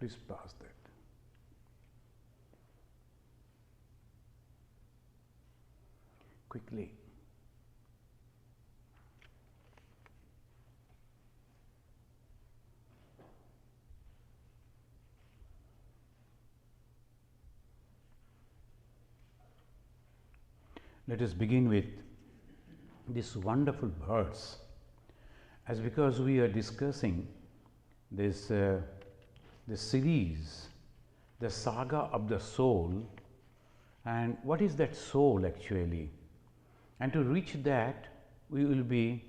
Please pass that. Quickly. Let us begin with this wonderful verse, as because we are discussing this series, the saga of the soul, and what is that soul actually, and to reach that we will be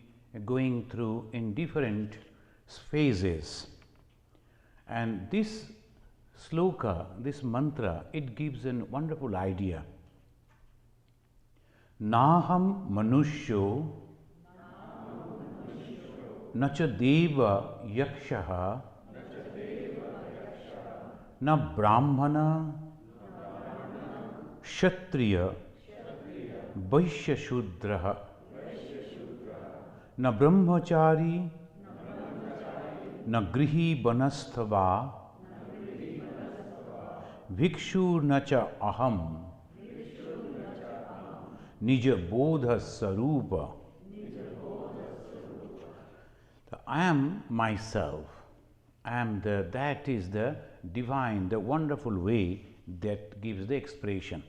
going through in different phases. And this sloka, this mantra, it gives a wonderful idea. Naham manushyo nacha deva yakshaha na brahmana kshatriya vaishya shudraha na brahmachari na grihi vanasthava bhikshu nacha aham Nija bodha sarupa. I am myself. I am that is the divine, the wonderful way that gives the expression.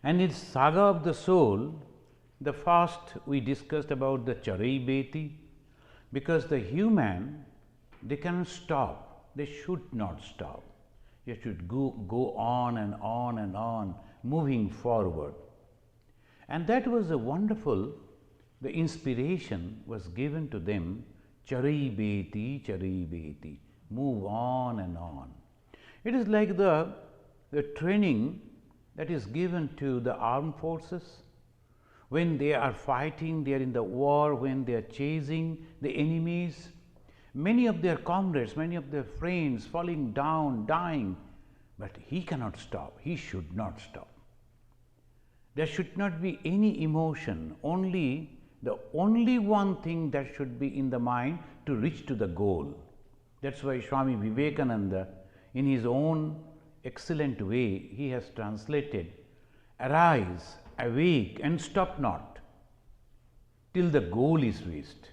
And in Saga of the Soul, the first we discussed about the Charaibeti, because the human, they cannot stop. They should not stop. You should go on and on and on, moving forward. And that was a wonderful, the inspiration was given to them, Charaibeti, Charaibeti, move on and on. It is like the training that is given to the armed forces. When they are fighting, they are in the war, when they are chasing the enemies, many of their comrades, many of their friends falling down, dying, but he cannot stop, he should not stop. There should not be any emotion, the only one thing that should be in the mind to reach to the goal. That's why Swami Vivekananda, in his own excellent way, he has translated, arise, awake and stop not till the goal is reached.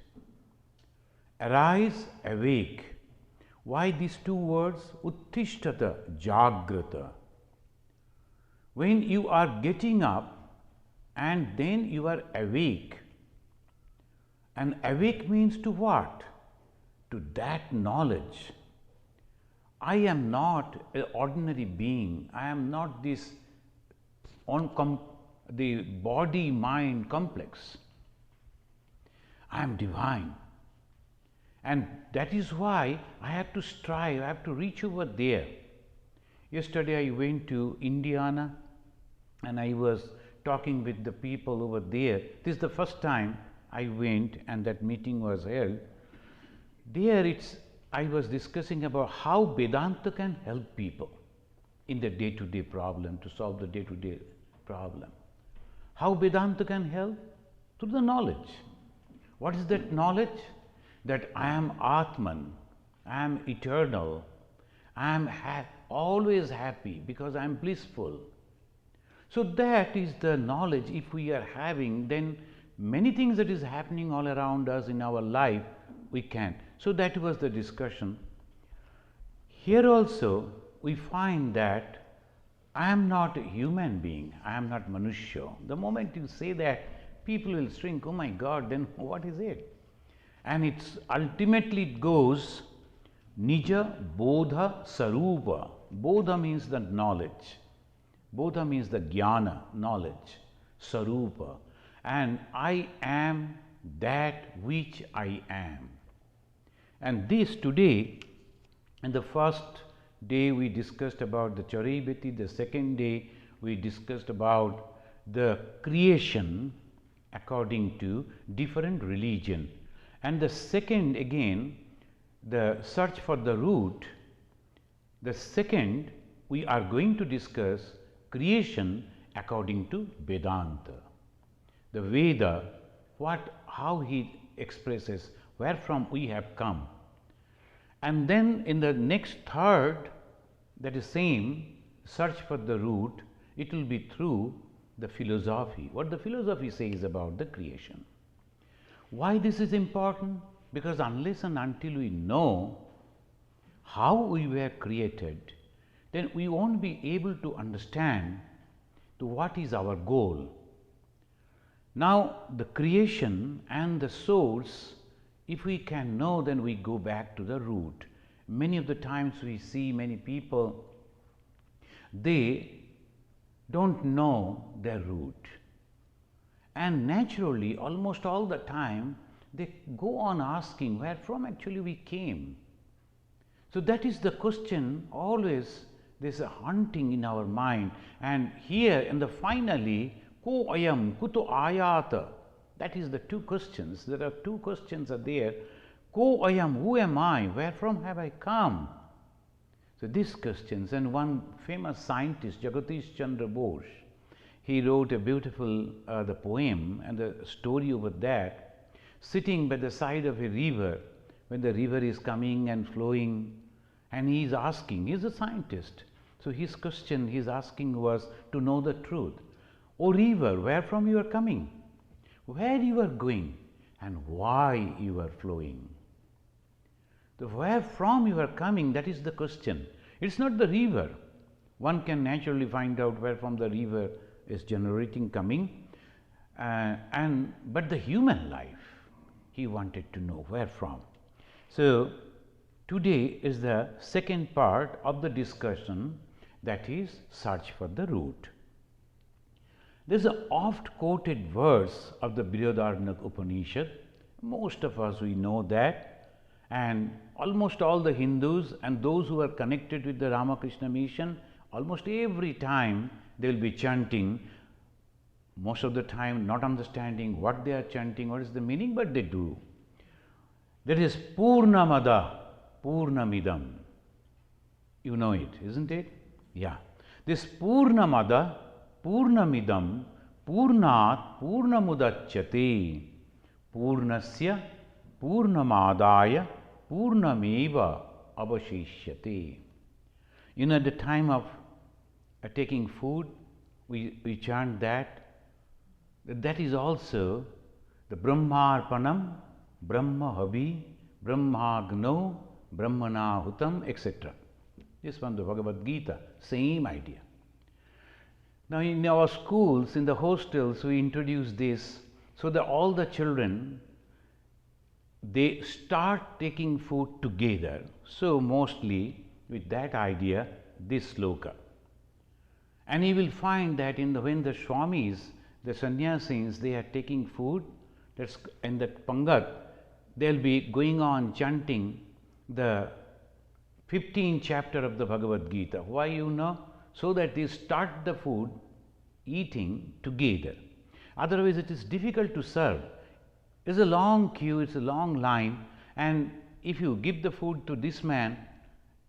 Arise, awake. Why these two words? Uttishtata, Jagrata. When you are getting up and then you are awake, and awake means to what? To that knowledge. I am not an ordinary being, I am not this the body-mind complex. I am divine. And that is why I have to strive, I have to reach over there. Yesterday I went to Indiana and I was talking with the people over there. This is the first time I went and that meeting was held. There I was discussing about how Vedanta can help people in the day-to-day problem, to solve the day-to-day problem. How Vedanta can help? Through the knowledge. What is that knowledge? That I am Atman, I am eternal, I am always happy because I am blissful. So that is the knowledge if we are having, then many things that is happening all around us in our life, we can. So that was the discussion. Here also we find that I am not a human being, I am not Manushya. The moment you say that, people will shrink, oh my God, then what is it? And it's ultimately it goes Nija Bodha Sarupa. Bodha means the knowledge. Bodha means the jnana, knowledge, sarupa, and I am that which I am. And this today, in the first day we discussed about the Charaibeti, the second day we discussed about the creation according to different religion, and the second again the search for the root. The second we are going to discuss creation according to Vedanta. The Veda, how he expresses where from we have come. And then in the next third, that is same, search for the root, it will be through the philosophy, what the philosophy says about the creation. Why this is important? Because unless and until we know how we were created, then we won't be able to understand to what is our goal. Now, the creation and the source, if we can know, then we go back to the root. Many of the times we see many people, they don't know their root. And naturally, almost all the time, they go on asking where from actually we came. So that is the question, always there's a hunting in our mind. And here in the finally, ko ayam, kuto ayata, that is the two questions. There are two questions are there. Ko ayam, who am I? Where from have I come? So these questions, and one famous scientist, Jagadish Chandra Bose, he wrote a beautiful the poem and the story over that, sitting by the side of a river, when the river is coming and flowing, and he is asking, he is a scientist. So his question he is asking was to know the truth. O river, where from you are coming? Where you are going? And why you are flowing? The where from you are coming, that is the question. It's not the river. One can naturally find out where from the river is generating coming, but the human life, he wanted to know where from. So today is the second part of the discussion, that is search for the root. There is an oft quoted verse of the Brihadaranyaka Upanishad. Most of us we know that, and almost all the Hindus and those who are connected with the Ramakrishna mission, almost every time they will be chanting, most of the time not understanding what they are chanting, what is the meaning, but they do. There is Purnamada, Purnamidam. You know it, isn't it? Yeah. This Purnamada, Purnamidam, Purnat, Purnamudachyate, Purnasya, Purnamadaya, Purnameva avashishyate. You know, at the time of taking food, we chant that. That is also the Brahmarpanam, Brahmahavi, Brahmagno, Brahmanahutam, etc. This from the Bhagavad Gita, same idea. Now in our schools, in the hostels, we introduce this so that all the children, they start taking food together. So mostly with that idea, this sloka. And you will find that when the Swamis, the Sannyasis, they are taking food, that's in that Pangat, they'll be going on chanting the 15th chapter of the Bhagavad Gita. Why, you know? So that they start the food eating together. Otherwise it is difficult to serve. It's a long queue, it's a long line, and if you give the food to this man,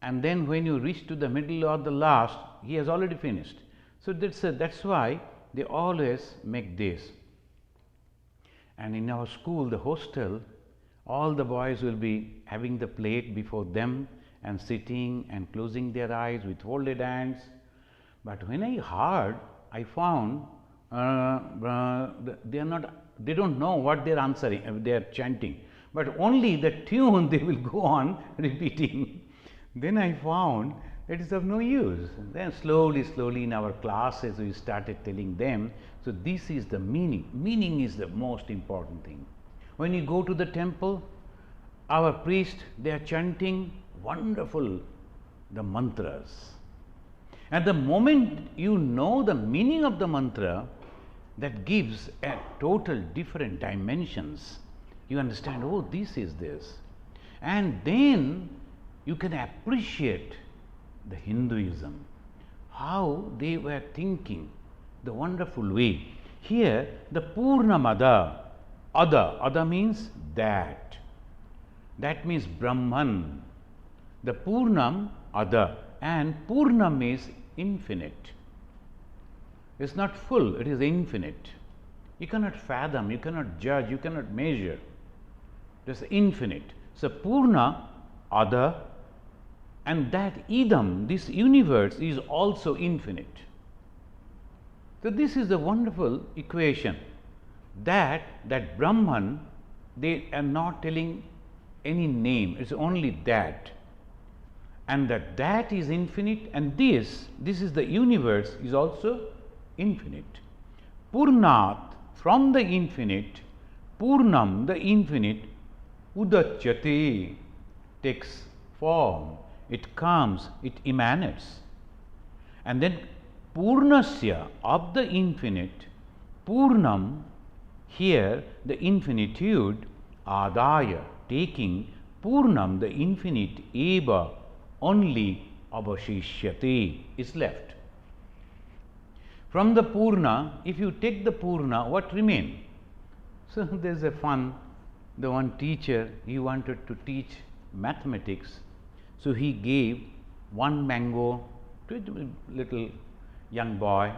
and then when you reach to the middle or the last, he has already finished. So that's why they always make this. And in our school, the hostel, all the boys will be having the plate before them and sitting and closing their eyes with folded hands. But when I heard, I found they don't know what they are answering, they are chanting, but only the tune they will go on repeating. Then I found it is of no use. Then slowly in our classes we started telling them, so this is the meaning. Meaning is the most important thing. When you go to the temple, our priest, they are chanting wonderful the mantras. At the moment you know the meaning of the mantra, that gives a total different dimensions. You understand, oh, this is this. And then you can appreciate the Hinduism, how they were thinking, the wonderful way. Here, the Purnamada, Ada means that. That means Brahman. The Purnam, Ada, and Purnam is infinite. It's not full, it is infinite. You cannot fathom, you cannot judge, you cannot measure. It is infinite. So Purna, other, and that idam, this universe, is also infinite. So this is a wonderful equation, that Brahman, they are not telling any name, it's only that, and that is infinite, and this is the universe, is also infinite. Purnat, from the infinite, Purnam, the infinite, Udachyate, takes form, it comes, it emanates. And then Purnasya, of the infinite, Purnam, here the infinitude, Adaya, taking, Purnam, the infinite, Eva, only Avashishyate, is left. From the Purna, if you take the Purna, what remain? So there is a fun, the one teacher, he wanted to teach mathematics, so he gave one mango to a little young boy,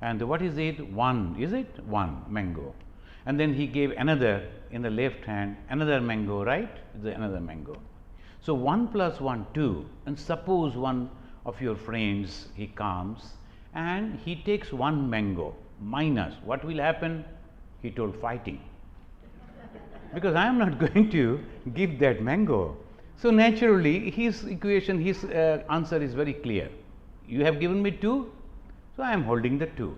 and what is it? One, is it? One mango. And then he gave another in the left hand, another mango, right? Another mango. So 1 plus 1, 2, and suppose one of your friends, he comes and he takes one mango minus, what will happen? He told, fighting, because I am not going to give that mango. So naturally his equation, his answer is very clear. You have given me 2, so I am holding the 2.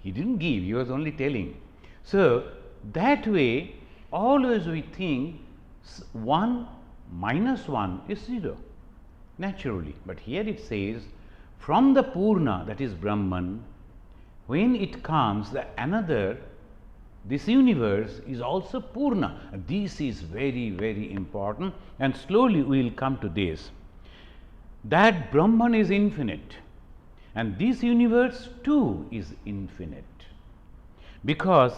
He didn't give, he was only telling. So that way always we think 1 minus 1 is 0 naturally, but here it says from the Purna, that is Brahman, when it comes the another, this universe is also Purna. This is very, very important, and slowly we will come to this, that Brahman is infinite, and this universe too is infinite, because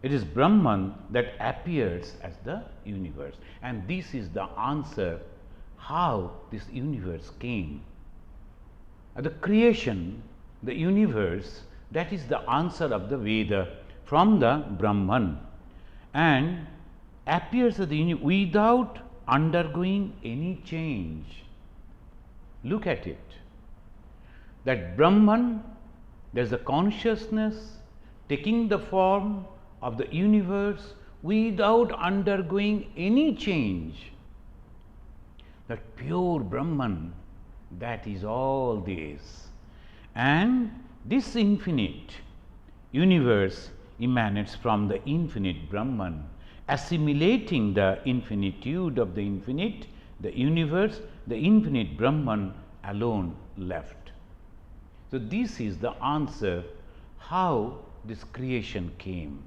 it is Brahman that appears as the universe, and this is the answer how this universe came. The creation, the universe, that is the answer of the Veda from the Brahman, and appears as the universe without undergoing any change. Look at it, that Brahman, there is a consciousness taking the form of the universe without undergoing any change. That pure Brahman, that is all this, and this infinite universe emanates from the infinite Brahman, assimilating the infinitude of the infinite, the universe, the infinite Brahman alone left. So this is the answer how this creation came.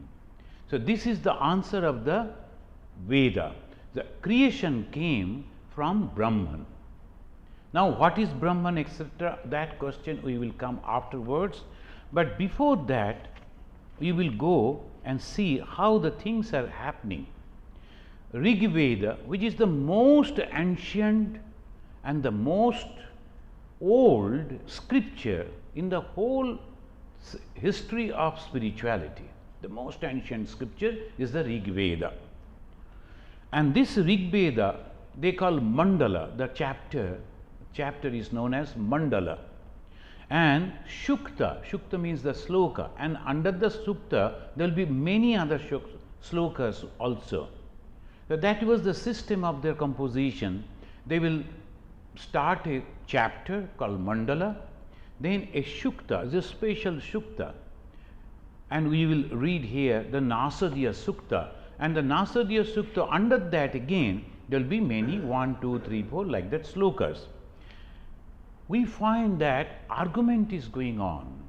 So this is the answer of the Veda. The creation came from Brahman. Now what is Brahman, etc., that question we will come afterwards, but before that we will go and see how the things are happening. Rig Veda, which is the most ancient and the most old scripture in the whole history of spirituality, the most ancient scripture is the Rig Veda. And this Rig Veda they call Mandala, the chapter is known as Mandala. And Shukta, Shukta means the sloka, and under the Sukta there will be many other slokas also. So that was the system of their composition. They will start a chapter called Mandala, then a Shukta, is a special Shukta, and we will read here the Nasadiya Sukta, and the Nasadiya Sukta, under that again there will be many 1, 2, 3, 4 like that slokas. We find that argument is going on.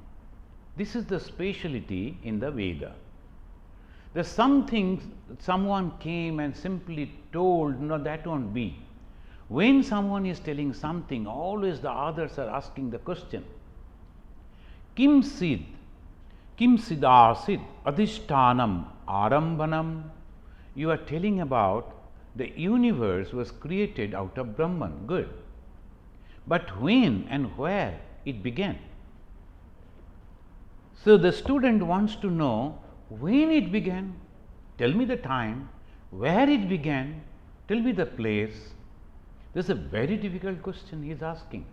This is the speciality in the Veda. There's something someone came and simply told, no, that won't be. When someone is telling something, always the others are asking the question, Kim Sid, Kim Siddhasid, Adhishtanam, Arambanam. You are telling about the universe was created out of Brahman, good. But when and where it began? So the student wants to know when it began, tell me the time, where it began, tell me the place. This is a very difficult question he is asking.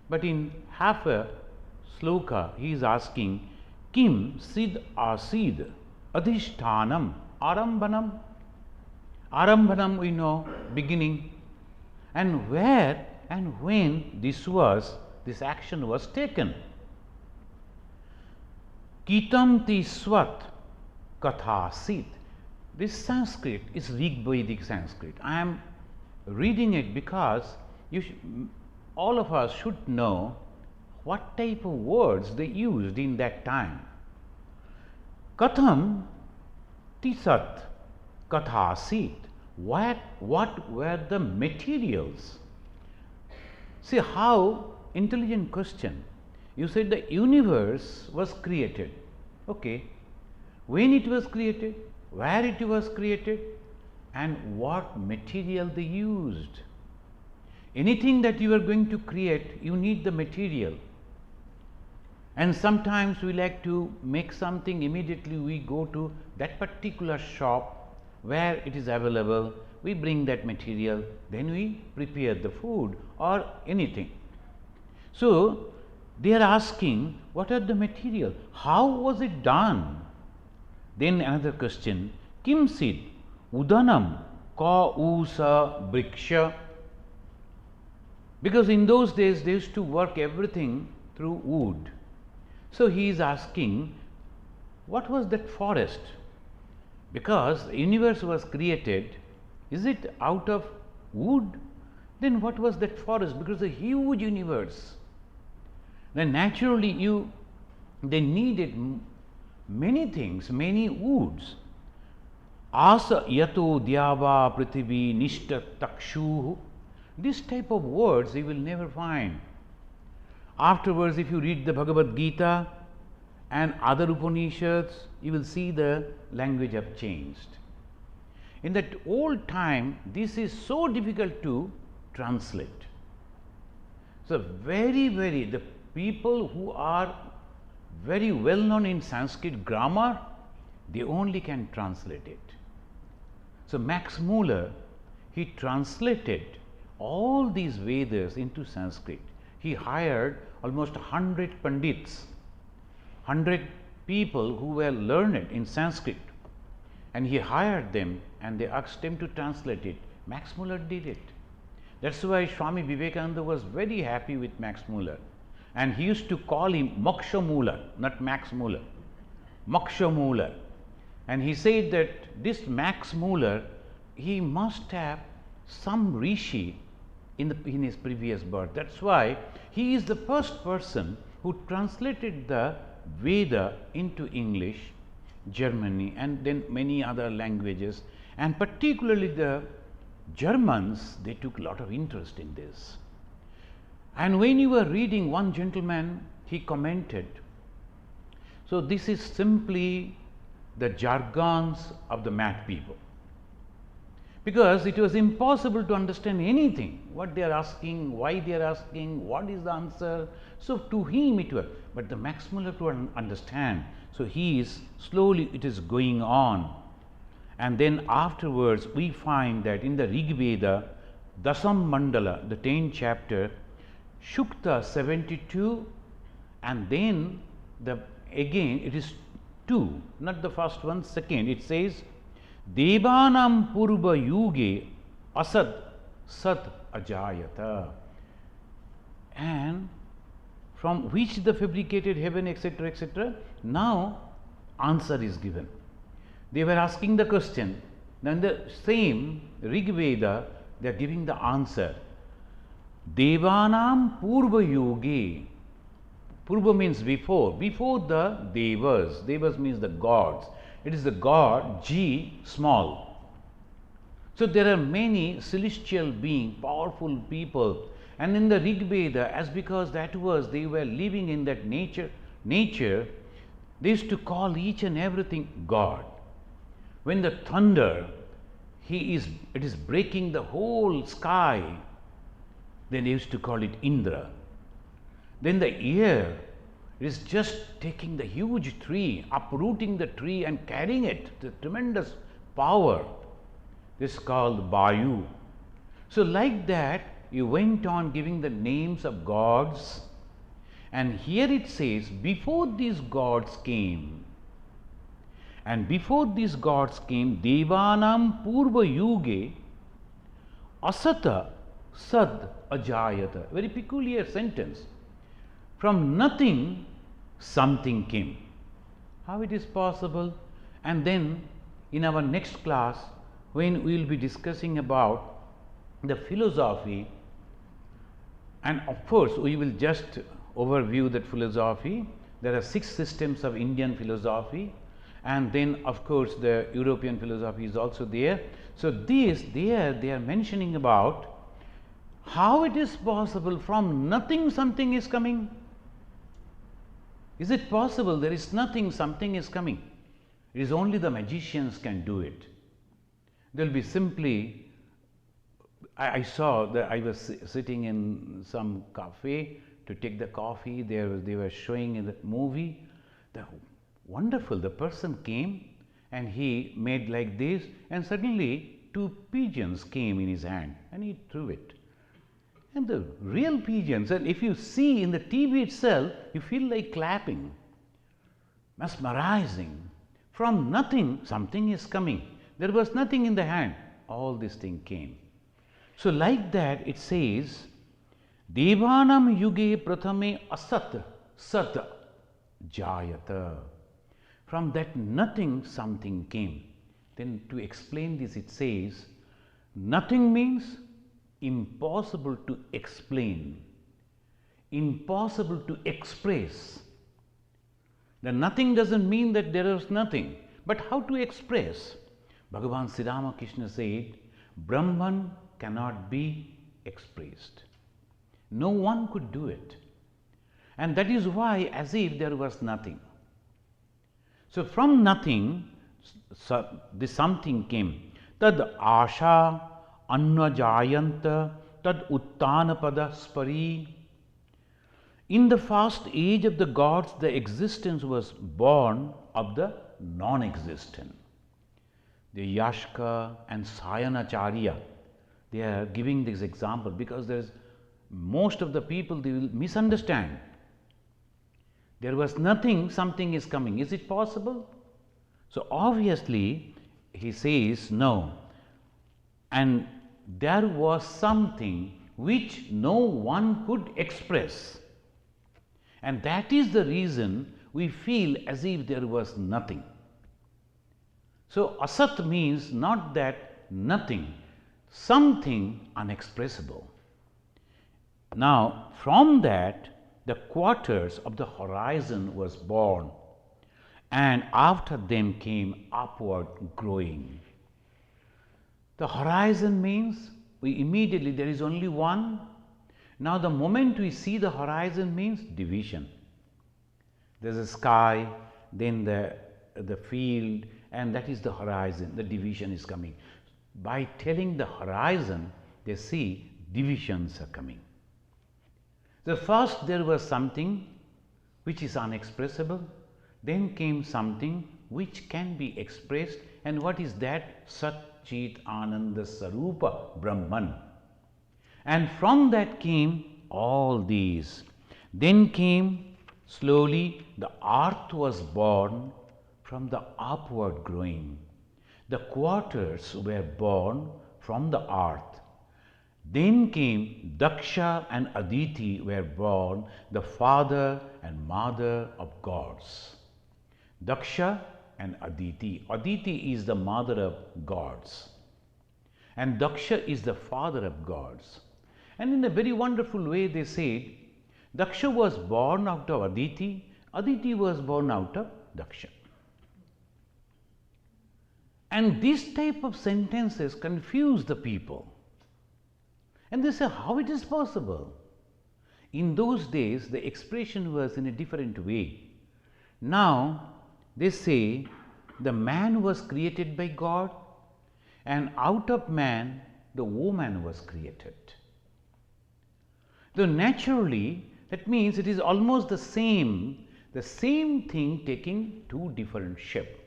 But in half a sloka, he is asking, Kim Sid Asid Adhishtanam Arambhanam. Arambhanam we know, beginning. And where and when this action was taken. Kitam ti swat kathasit. This Sanskrit is Rig-Vedic Sanskrit. I am reading it because all of us should know what type of words they used in that time. Katham tisat kathasit. What were the materials? See how intelligent question. You said the universe was created. Okay. When it was created, where it was created, and what material they used. Anything that you are going to create, you need the material. And sometimes we like to make something, immediately we go to that particular shop where it is available, we bring that material, then we prepare the food or anything. So they are asking, what are the material? How was it done? Then another question, Kim Sid Udanam Ka Usa Briksha. Because in those days they used to work everything through wood. So he is asking, what was that forest? Because the universe was created, is it out of wood? Then what was that forest? Because a huge universe. Then naturally they needed many things, many woods. Asa yato dyava prithivi nishta takshuhu. This type of words you will never find. Afterwards, if you read the Bhagavad Gita and other Upanishads, you will see the language have changed. In that old time, this is so difficult to translate. So the people who are very well known in Sanskrit grammar, they only can translate it. So Max Muller, he translated all these Vedas into Sanskrit. He hired almost 100 Pandits, 100 people who were learned in Sanskrit, and he hired them and they asked him to translate it. Max Muller did it. That's why Swami Vivekananda was very happy with Max Muller, and he used to call him Moksha Muller, not Max Muller, Moksha Muller. And he said that this Max Muller, he must have some rishi in his previous birth. That's why he is the first person who translated the Veda into English, Germany, and then many other languages, and particularly the Germans, they took a lot of interest in this. And when you were reading, one gentleman, he commented, so this is simply the jargons of the mad people, because it was impossible to understand anything, what they are asking, why they are asking, what is the answer. So to him it was, but the Max Muller to understand, so he is slowly, it is going on. And then afterwards we find that in the Rig Veda, Dasam Mandala, the 10th chapter, Shukta 72, and then again it is 2, not the first one, second, it says, Devanam Purva Yuge Asad Sat Ajayata. And from which the fabricated heaven, etc., etc. Now answer is given. They were asking the question, then the same Rig Veda, they are giving the answer. Devanam Purva Yuge. Purva means before the Devas. Devas means the gods. It is the god G small. So there are many celestial beings, powerful people, and in the Rig Veda, as because that was, they were living in that nature, they used to call each and everything God. When the thunder, it is breaking the whole sky, then they used to call it Indra. Then the air is just taking the huge tree, uprooting the tree and carrying it, the tremendous power. This is called Vayu. So like that, he went on giving the names of gods, and here it says, before these gods came, Devanam Purva Yuge Asata Sad Ajayata. Very peculiar sentence. From nothing, something came. How it is possible? And then in our next class, when we will be discussing about the philosophy, and of course we will just overview that philosophy. There are 6 systems of Indian philosophy, and then of course the European philosophy is also there. So they are mentioning about how it is possible from nothing something is coming. Is it possible there is nothing, something is coming? It is only the magicians can do it. There will be simply, I saw that I was sitting in some cafe to take the coffee. They were showing in the movie. Wonderful, the person came and he made like this, and suddenly 2 pigeons came in his hand and he threw it. And the real pigeons, and if you see in the TV itself, you feel like clapping, mesmerizing. From nothing, something is coming. There was nothing in the hand, all this thing came. So like that it says, Devanam Yuge Prathame Asat Sat Jayata. From that nothing, something came. Then to explain this, it says, nothing means impossible to explain, impossible to express. The nothing doesn't mean that there is nothing, but how to express? Bhagavan Sri Ramakrishna said, Brahman cannot be expressed. No one could do it. And that is why, as if there was nothing. So from nothing, this something came. Tad asha annajayanta tad uttanapada spari. In the first age of the gods, the existence was born of the non-existent. The Yashka and Sayanacharya, they are giving this example because there is most of the people, they will misunderstand. There was nothing, something is coming. Is it possible? So obviously he says no. And there was something which no one could express. And that is the reason we feel as if there was nothing. So asat means not that nothing, something unexpressible. Now from that, the quarters of the horizon was born, and after them came upward growing. The horizon means we immediately, there is only one. Now the moment we see the horizon means division. There is a sky, then the field, and that is the horizon. The division is coming. By telling the horizon, they see divisions are coming. So first there was something which is unexpressible, then came something which can be expressed, and what is that? Sat Chit Ananda Sarupa Brahman. And from that came all these. Then came slowly the earth was born from the upward growing. The quarters were born from the earth. Then came Daksha and Aditi were born, the father and mother of gods. Daksha and Aditi. Aditi is the mother of gods, and Daksha is the father of gods. And in a very wonderful way they said, Daksha was born out of Aditi, Aditi was born out of Daksha. And this type of sentences confuse the people. And they say, how it is possible? In those days, the expression was in a different way. Now, they say the man was created by God, and out of man, the woman was created. So naturally, that means it is almost the same thing taking 2 different shapes.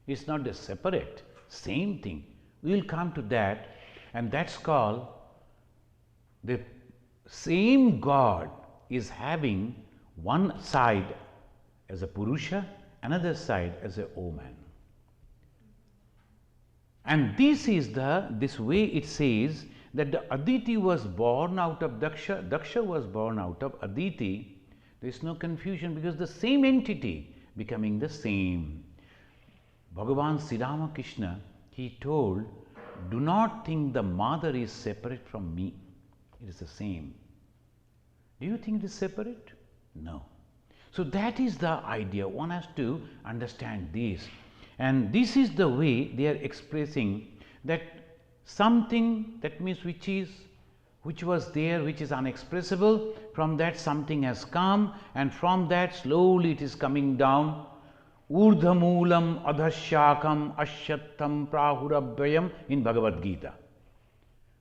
It's not a separate, same thing. We will come to that, and that's called the same God is having one side as a Purusha, another side as a woman. And this way it says that the Aditi was born out of Daksha, Daksha was born out of Aditi. There is no confusion because the same entity becoming the same. Bhagavan Sri Ramakrishna, he told, do not think the mother is separate from me. It is the same. Do you think it is separate? No. So that is the idea. One has to understand this. And this is the way they are expressing that something, that means which was there, which is unexpressible, from that something has come, and from that slowly it is coming down. Urdhamulam adhashakam ashyatam prahurabhyam in Bhagavad Gita.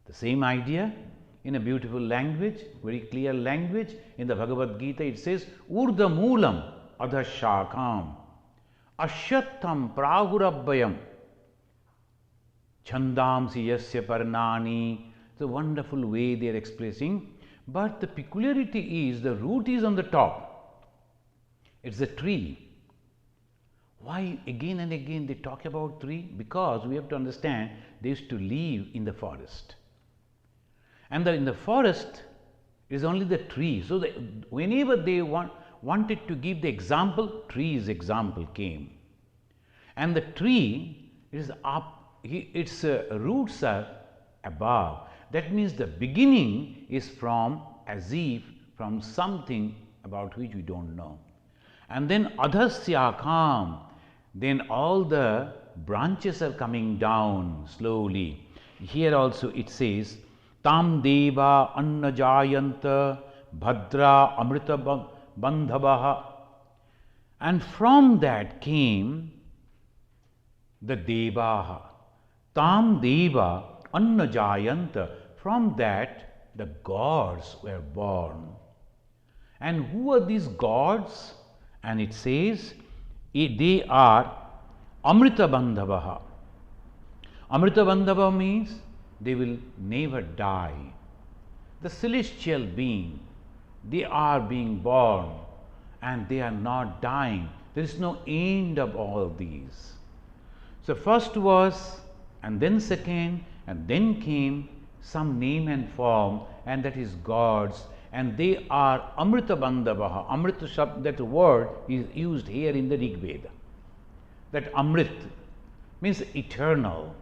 The same idea in a beautiful language, very clear language. In the Bhagavad Gita it says, Urdhamulam adhashakam ashyatam prahurabhyam chandamsi yasya parnani. It's a wonderful way they are expressing. But the peculiarity is the root is on the top. It's a tree. Why again and again they talk about tree? Because we have to understand they used to live in the forest. And in the forest is only the tree. So whenever they wanted to give the example, tree's example came. And the tree is up, its roots are above. That means the beginning is from as if from something about which we don't know. And then adhasyakam, then all the branches are coming down slowly. Here also it says, Tam deva anna jayanta bhadra amrita bandhavaha. And from that came the devaha. Tam deva anna jayanta. From that the gods were born. And who are these gods? And it says, they are amrita bandhavaha. Amrita bandhava means they will never die. The celestial being, they are being born and they are not dying. There is no end of all these. So first was, and then second, and then came some name and form, and that is gods, and they are amrita bandhavaha. Amrita shabd, that word is used here in the Rig Veda. That amrit means eternal,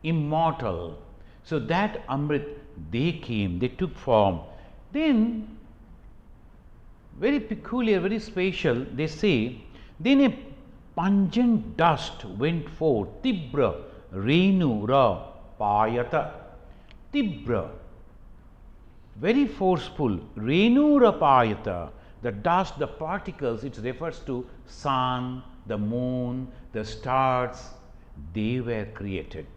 immortal. So that amrit, they came, they took form. Then, very peculiar, very special, they say, then a pungent dust went forth, tibra renu ra payata. Tibra, very forceful, renu ra payata, the dust, the particles, it refers to sun, the moon, the stars, they were created.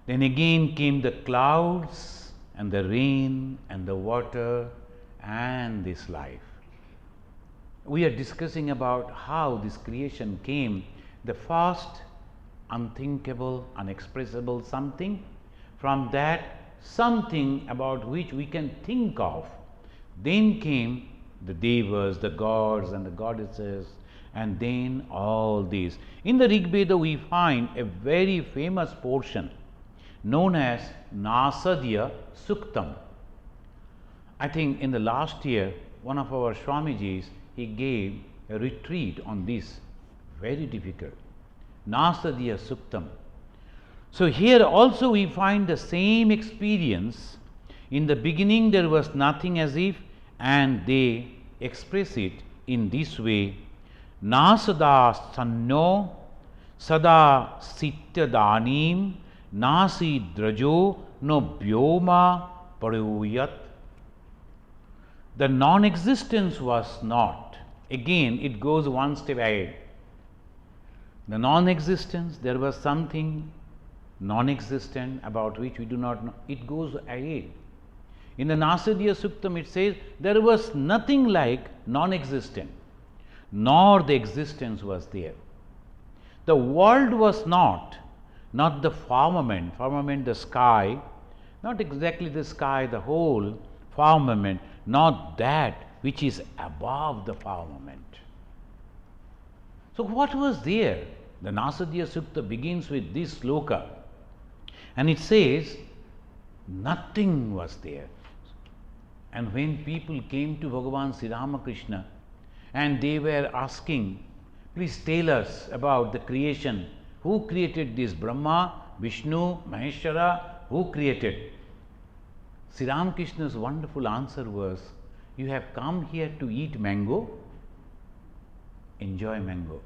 Then again came the clouds and the rain and the water and this life. We are discussing about how this creation came, the first unthinkable, unexpressible something, from that something about which we can think of. Then came the devas, the gods and the goddesses, and then all these. In the Rig Veda we find a very famous portion known as Nasadya Suktam. I think in the last year, one of our Swamijis, he gave a retreat on this, very difficult, Nasadya Suktam. So here also we find the same experience. In the beginning there was nothing as if, and they express it in this way, Nasada sanno sada sityadanim nasi drajo no byoma paruyat. The non-existence was not. Again, it goes one step ahead. The non-existence, there was something non-existent about which we do not know. It goes ahead. In the Nasadya Suktam, it says there was nothing like non-existent, nor the existence was there. The world was not the firmament, the sky, not exactly the sky, the whole firmament, not that which is above the firmament. So what was there? The Nasadiya Sukta begins with this sloka, and it says, nothing was there. And when people came to Bhagavan Sri Ramakrishna and they were asking, please tell us about the creation. Who created this? Brahma, Vishnu, Maheshwara, who created? Sri Ramakrishna's wonderful answer was, you have come here to eat mango? Enjoy mango.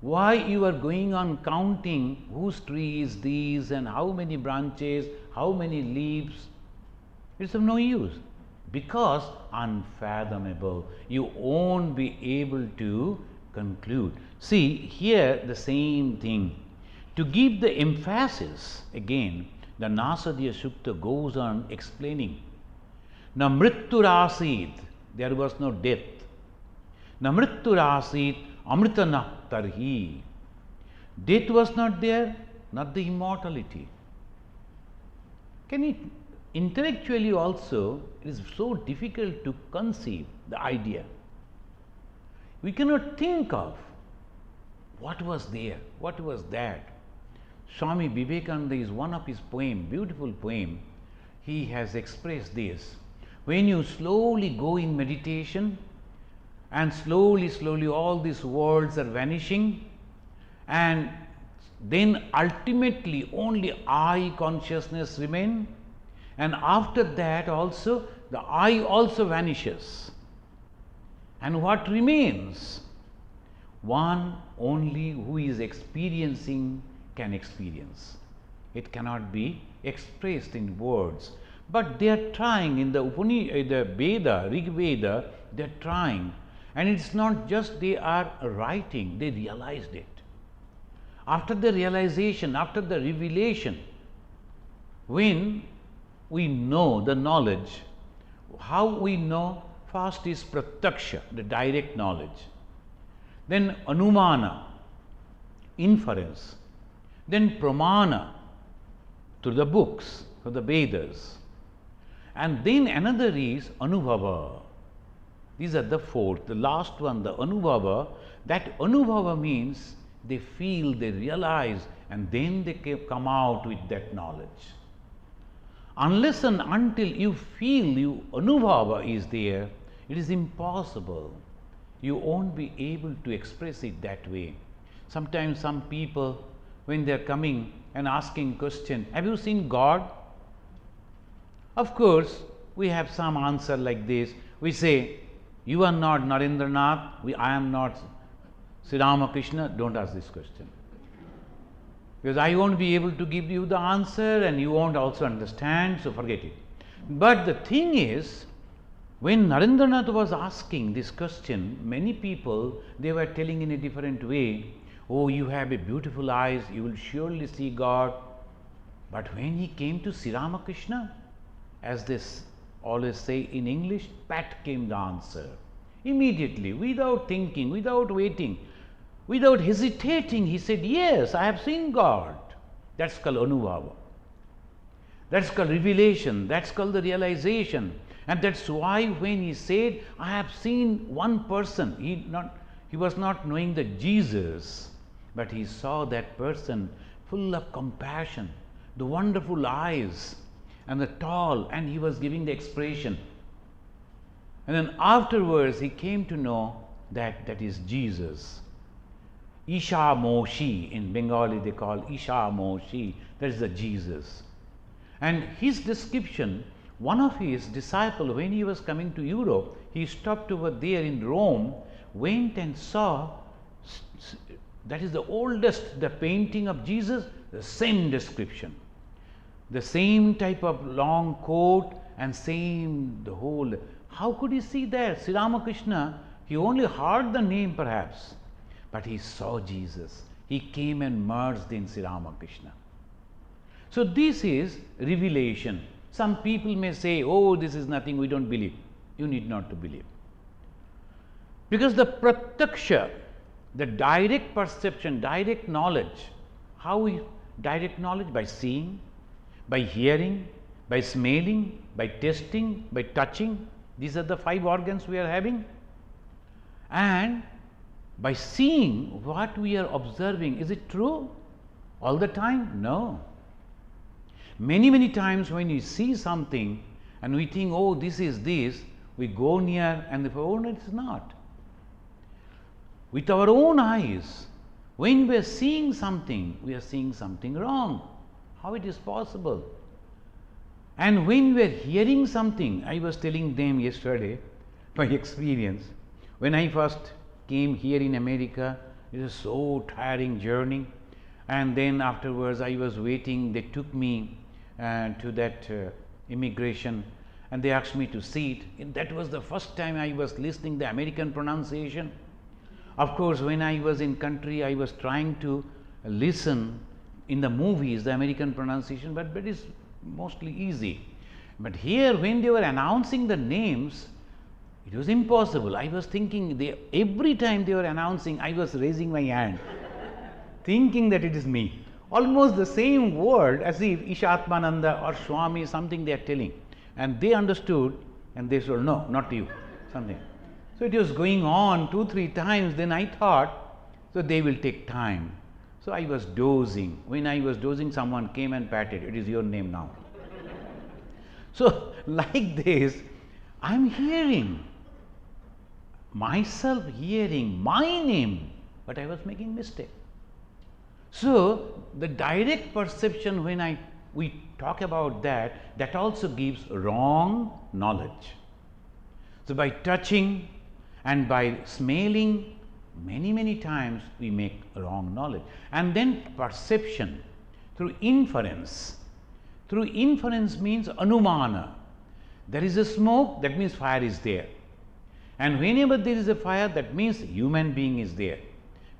Why you are going on counting whose tree is this and how many branches, how many leaves? It's of no use, because unfathomable. You won't be able to conclude. See, here the same thing. To give the emphasis again, the Nasadiya Sukta goes on explaining. Na mrityurasid, there was no death. Na mrityurasid amritana tarhi. Death was not there, not the immortality. Can it intellectually also, it is so difficult to conceive the idea. We cannot think of what was there, what was that. Swami Vivekananda is one of his poem, beautiful poem. He has expressed this. When you slowly go in meditation and slowly all these worlds are vanishing, and then ultimately only I consciousness remain, and after that also the I also vanishes. And what remains? One only who is experiencing can experience. It cannot be expressed in words. But they are trying in the Veda, Rig Veda, they are trying. And it's not just they are writing, they realized it. After the realization, after the revelation, when we know the knowledge, how we know? First is pratyaksha, the direct knowledge. Then anumana, inference. Then pramana, through the books, through the Vedas. And then another is anubhava. These are the fourth. The last one, the anubhava. That anubhava means they feel, they realize, and then they come out with that knowledge. Unless and until you feel you anubhava is there, it is impossible. You won't be able to express it that way. Sometimes some people, when they are coming and asking question, have you seen God? Of course, we have some answer like this. We say, you are not Narendranath, I am not Sri Ramakrishna, don't ask this question. Because I won't be able to give you the answer and you won't also understand, so forget it. But the thing is, when Narendranath was asking this question, many people, they were telling in a different way, oh, you have a beautiful eyes, you will surely see God. But when he came to Sri Ramakrishna, as they always say in English, pat came the answer. Immediately, without thinking, without waiting, without hesitating, he said, yes, I have seen God. That's called anubhava. That's called revelation. That's called the realization. And that's why when he said, I have seen one person, he was not knowing the Jesus, but he saw that person full of compassion, the wonderful eyes, and the tall, and he was giving the expression. And then afterwards he came to know that that is Jesus. Isha Moshi, in Bengali they call Isha Moshi, that is the Jesus. And his description, one of his disciples, when he was coming to Europe, he stopped over there in Rome, went and saw, that is the oldest, the painting of Jesus, the same description. The same type of long coat and same the whole. How could he see that? Sri Ramakrishna, he only heard the name perhaps, but he saw Jesus. He came and merged in Sri Ramakrishna. So this is revelation. Some people may say, oh, this is nothing, we don't believe. You need not to believe. Because the pratyaksha, the direct perception, direct knowledge, how we direct knowledge? By seeing, by hearing, by smelling, by tasting, by touching. These are the 5 organs we are having. And by seeing, what we are observing, is it true all the time? No. Many times when we see something and we think, oh, this is this, we go near and oh, no, it's not. With our own eyes, when we are seeing something, we are seeing something wrong. How it is possible? And when we are hearing something, I was telling them yesterday my experience. When I first came here in America, it was so tiring journey, and then afterwards I was waiting. They took me to that immigration, and they asked me to sit. And that was the first time I was listening the American pronunciation. Of course, when I was in country, I was trying to listen in the movies the American pronunciation, but it's mostly easy. But here, when they were announcing the names, it was impossible. I was thinking, every time they were announcing, I was raising my hand, thinking that it is me. Almost the same word as if Ishatmananda or Swami, something they are telling. And they understood and they said, no, not you, something. So it was going on 2-3 times. Then I thought, so they will take time. So I was dozing. When I was dozing, someone came and patted, it is your name now. So like this, I am hearing myself hearing my name, but I was making mistake. So the direct perception, when we talk about that, that also gives wrong knowledge. So by touching and by smelling, many times we make wrong knowledge. And then perception through inference. Through inference means anumana. There is a smoke, that means fire is there. And whenever there is a fire, that means human being is there.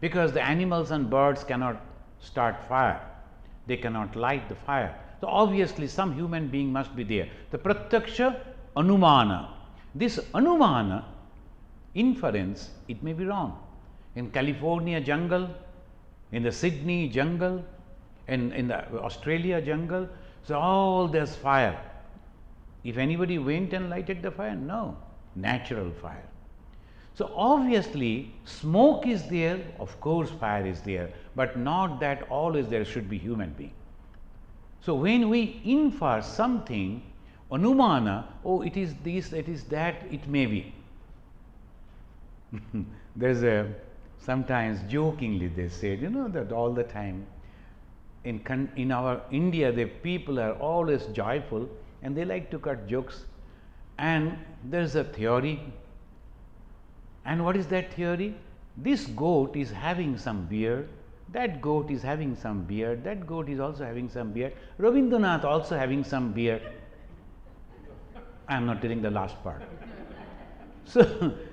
Because the animals and birds cannot start fire. They cannot light the fire. So obviously some human being must be there. The pratyaksha, anumana. This anumana, inference, it may be wrong. In California jungle, in the Sydney jungle, in the Australia jungle, so all there's fire. If anybody went and lighted the fire? No, natural fire. So obviously smoke is there, of course fire is there, but not that always there should be human being. So when we infer something, anumana, oh, it is this, it is that, it may be. There's sometimes jokingly they said, you know, that all the time in our India, the people are always joyful and they like to cut jokes. And there's a theory. And what is that theory? This goat is having some beard, that goat is having some beard, that goat is also having some beard, Rabindranath also having some beard. I am not telling the last part. So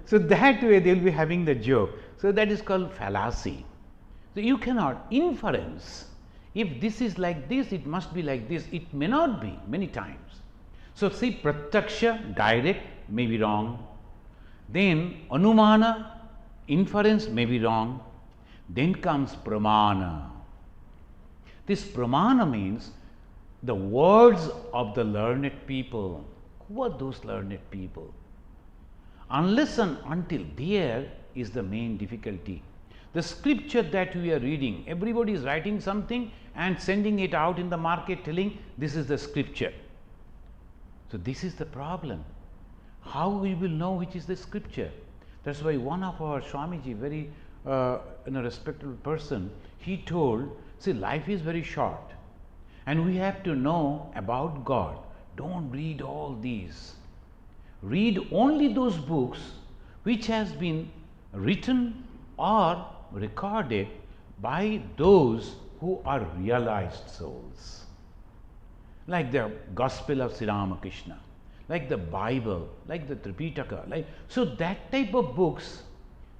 that way they will be having the joke. So that is called fallacy. So you cannot inference. If this is like this, it must be like this. It may not be many times. So see, pratyaksha, direct, may be wrong. Then anumana, inference, may be wrong. Then comes pramana. This pramana means the words of the learned people. Who are those learned people? Unless and until there is the main difficulty. The scripture that we are reading, everybody is writing something and sending it out in the market telling this is the scripture. So this is the problem. How we will know which is the scripture? That's why one of our Swamiji, very respectable person, he told, see, life is very short and we have to know about God. Don't read all these. Read only those books which has been written or recorded by those who are realized souls. Like the Gospel of Sri Ramakrishna, like the Bible, like the Tripitaka. So that type of books,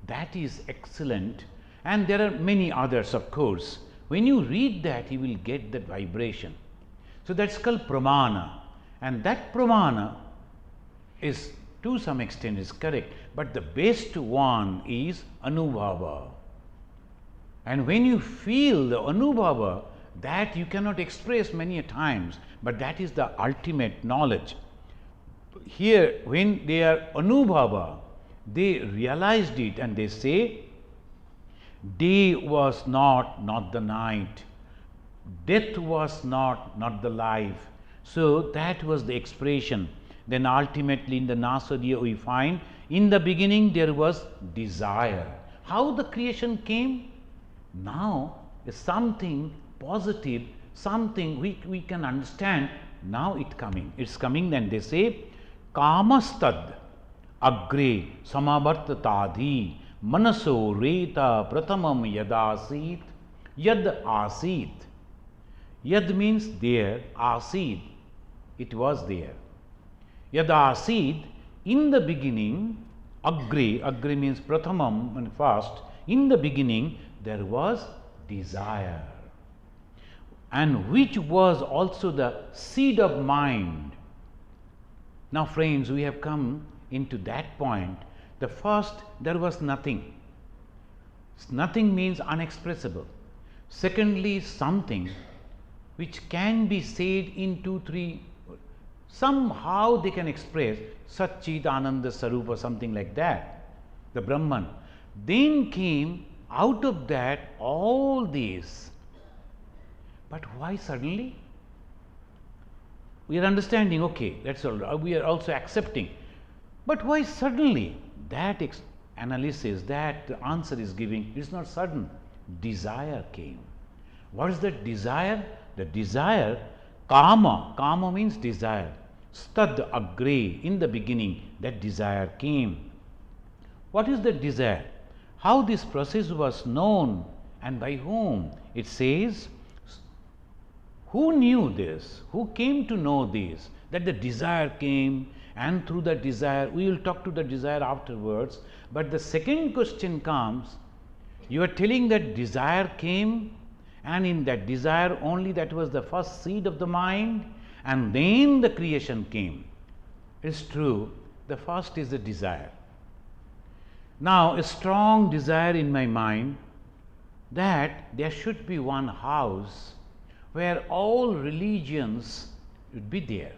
that is excellent. And there are many others, of course. When you read that, you will get that vibration. So that's called pramana. And that pramana is, to some extent, is correct. But the best one is anubhava. And when you feel the anubhava, that you cannot express many a times, but that is the ultimate knowledge. Here, when they are Anubhava, they realized it and they say, day was not the night, death was not the life. So that was the expression. Then ultimately in the Nasadiya we find, in the beginning there was desire. How the creation came? Now is something positive, something we can understand. Now it's coming. Then they say, Kamastad agre samavartatadhi manaso reta pratamam yadasit yad asit. Yad means there, asid, it was there. Yad asid, in the beginning, agre means prathamam and first, in the beginning there was desire, and which was also the seed of mind. Now friends, we have come into that point. The first, there was nothing. Nothing means unexpressible. Secondly, something which can be said in 2, 3, somehow they can express Satchit Ananda Sarupa, something like that, the Brahman. Then came out of that all these. But why suddenly? We are understanding, okay, that's all. We are also accepting. But why suddenly? That analysis, that answer is giving, it's not sudden. Desire came. What is that desire? The desire, kama means desire. Stad agre, in the beginning, that desire came. What is that desire? How this process was known and by whom? It says, who knew this? Who came to know this? That the desire came, and through the desire, we will talk to the desire afterwards. But the second question comes, you are telling that desire came, and in that desire only, that was the first seed of the mind, and then the creation came. It's true, the first is the desire. Now, a strong desire in my mind that there should be one house where all religions would be there.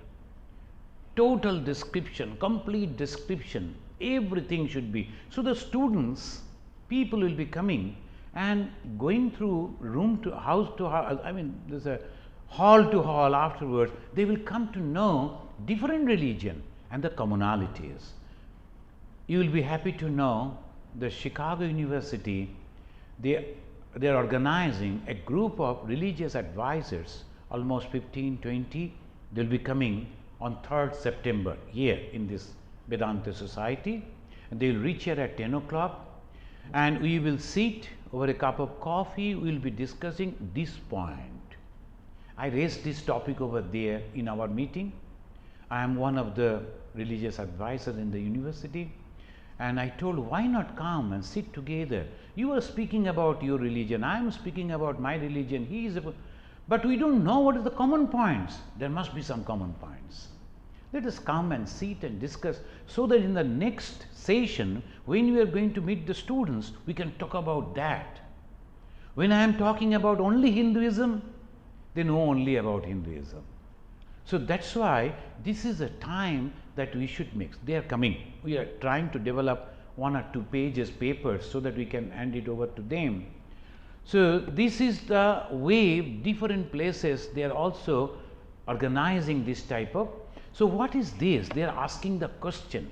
Total description, complete description, everything should be. So the students, people will be coming and going through room to house, there's a hall to hall afterwards. They will come to know different religion and the commonalities. You will be happy to know the Chicago University, they are organizing a group of religious advisors, almost 15, 20. They will be coming on 3rd September here in this Vedanta Society, and they will reach here at 10 o'clock, and we will sit over a cup of coffee. We will be discussing this point. I raised this topic over there in our meeting. I am one of the religious advisors in the university, and I told, why not come and sit together? You are speaking about your religion, I am speaking about my religion, he is but we don't know what is the common points. There must be some common points. Let us come and sit and discuss, so that in the next session, when we are going to meet the students, we can talk about that. When I am talking about only Hinduism, they know only about Hinduism. So that's why this is a time that we should mix. They are coming. We are trying to develop 1 or 2 pages papers so that we can hand it over to them. So this is the way different places they are also organizing this type of. So what is this? They are asking the question,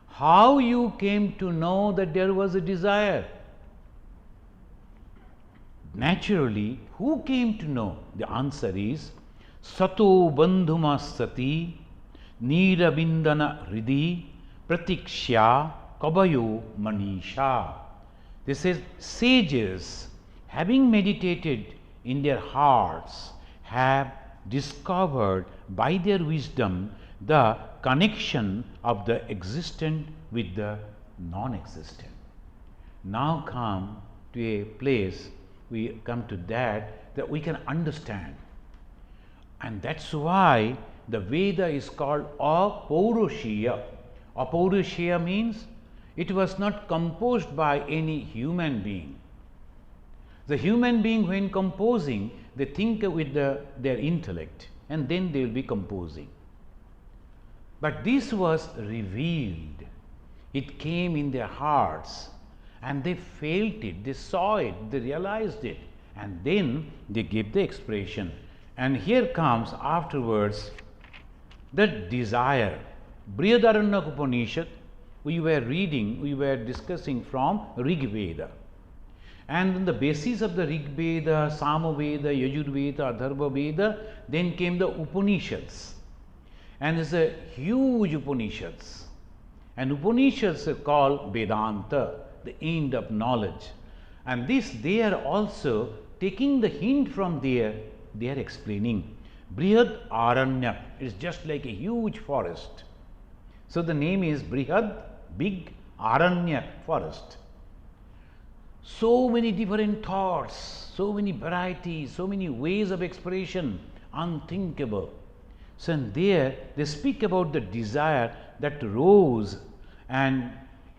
how you came to know that there was a desire? Naturally, who came to know? The answer is Sato bandhuma sati nirabindana hridi pratikshya kabayo manisha. This is sages, having meditated in their hearts, have discovered by their wisdom the connection of the existent with the non-existent. Now come to a place, we come to that we can understand. And that's why the Veda is called Apaurushaya. Apaurushaya means it was not composed by any human being. The human being, when composing, they think with their intellect and then they will be composing. But this was revealed. It came in their hearts and they felt it, they saw it, they realized it, and then they gave the expression. And here comes afterwards the desire. Brihadaranyaka Upanishad, we were discussing from Rig Veda. And on the basis of the Rig Veda, Sama Veda, Yajur Veda, Atharva Veda, then came the Upanishads. And it's a huge Upanishads. And Upanishads are called Vedanta, the end of knowledge. And this, they are also taking the hint from there, they are explaining. Brihad Aranya is just like a huge forest. So the name is Brihad, big, Aranya, forest. So many different thoughts, so many varieties, so many ways of expression, unthinkable. So in there they speak about the desire that rose and